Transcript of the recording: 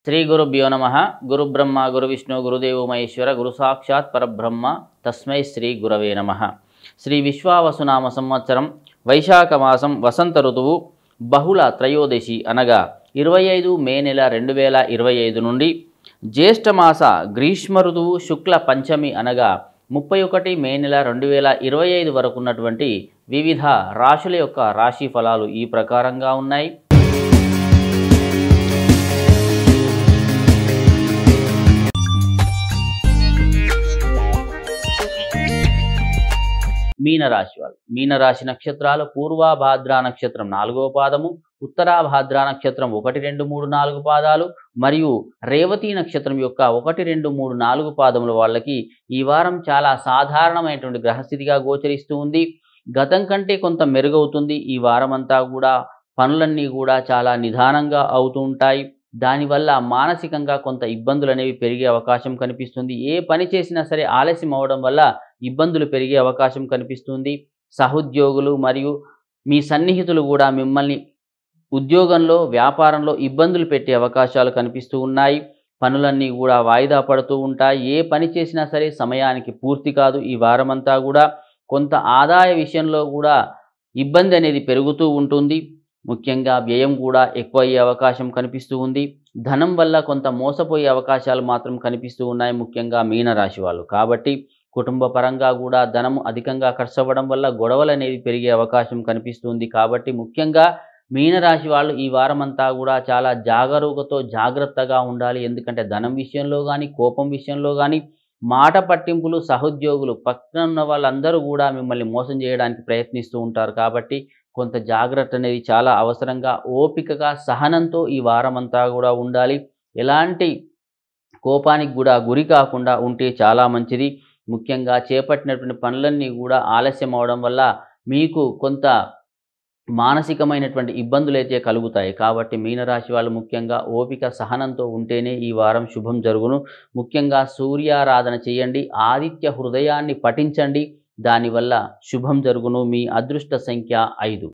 శ్రీ గురుభ్యో నమ. గురు బ్రహ్మ గురు విష్ణు గురుదేవో మహేశ్వర గురు సాక్షాత్ పరబ్రహ్మ తస్మై శ్రీ గురవే నమ. శ్రీ విశ్వావసునామ సంవత్సరం వైశాఖ మాసం వసంత ఋతువు బహుళ త్రయోదశి అనగా 25 మే నెల 2025 నుండి జ్యేష్ఠమాస గ్రీష్మ ఋతువు శుక్ల పంచమి అనగా 31 మే నెల 2025 వరకు ఉన్నటువంటి వివిధ రాశుల యొక్క రాశి ఫలాలు ఈ ప్రకారంగా ఉన్నాయి. మీనరాశి వాళ్ళు. మీనరాశి నక్షత్రాలు పూర్వభాద్ర నక్షత్రం 4వ పాదము, ఉత్తరాభాద్ర నక్షత్రం 1, 2, 3, 4 పాదాలు మరియు రేవతి నక్షత్రం యొక్క 1, 2, 3, 4 పాదముల వాళ్ళకి ఈ వారం చాలా సాధారణమైనటువంటి గ్రహస్థితిగా గోచరిస్తూ ఉంది. గతం కంటే కొంత మెరుగవుతుంది. ఈ వారం అంతా కూడా పనులన్నీ కూడా చాలా నిదానంగా అవుతూ ఉంటాయి. దానివల్ల మానసికంగా కొంత ఇబ్బందులు అనేవి పెరిగే అవకాశం కనిపిస్తుంది. ఏ పని చేసినా సరే ఆలస్యం అవడం వల్ల ఇబ్బందులు పెరిగే అవకాశం కనిపిస్తుంది. సహోద్యోగులు మరియు మీ సన్నిహితులు కూడా మిమ్మల్ని ఉద్యోగంలో వ్యాపారంలో ఇబ్బందులు పెట్టే అవకాశాలు కనిపిస్తూ ఉన్నాయి. పనులన్నీ కూడా వాయిదా పడుతూ ఉంటాయి. ఏ పని చేసినా సరే సమయానికి పూర్తి కాదు. ఈ వారమంతా కూడా కొంత ఆదాయ విషయంలో కూడా ఇబ్బంది అనేది పెరుగుతూ ఉంటుంది. ముఖ్యంగా వ్యయం కూడా ఎక్కువ అయ్యే అవకాశం కనిపిస్తూ ఉంది. ధనం వల్ల కొంత మోసపోయే అవకాశాలు మాత్రం కనిపిస్తూ ఉన్నాయి, ముఖ్యంగా మీనరాశి వాళ్ళు. కాబట్టి కుటుంబ పరంగా కూడా ధనము అధికంగా ఖర్చు అవ్వడం వల్ల గొడవలు అనేవి పెరిగే అవకాశం కనిపిస్తుంది. కాబట్టి ముఖ్యంగా మీనరాశి వాళ్ళు ఈ వారం అంతా కూడా చాలా జాగ్రత్తగా ఉండాలి. ఎందుకంటే ధనం విషయంలో కానీ కోపం విషయంలో కానీ మాట పట్టింపులు సహోద్యోగులు పక్కన ఉన్న వాళ్ళందరూ కూడా మిమ్మల్ని మోసం చేయడానికి ప్రయత్నిస్తూ ఉంటారు. కాబట్టి కొంత జాగ్రత్త అనేది చాలా అవసరంగా ఓపికగా సహనంతో ఈ వారం అంతా కూడా ఉండాలి. ఎలాంటి కోపానికి కూడా గురి కాకుండా ఉంటే చాలా మంచిది. ముఖ్యంగా చేపట్టినటువంటి పనులన్నీ కూడా ఆలస్యం అవడం వల్ల మీకు కొంత మానసికమైనటువంటి ఇబ్బందులు అయితే కలుగుతాయి. కాబట్టి మీనరాశి వాళ్ళు ముఖ్యంగా ఓపిక సహనంతో ఉంటేనే ఈ వారం శుభం జరుగును. ముఖ్యంగా సూర్యారాధన చేయండి, ఆదిత్య హృదయాన్ని పఠించండి, దానివల్ల శుభం జరుగును. మీ అదృష్ట సంఖ్య 5.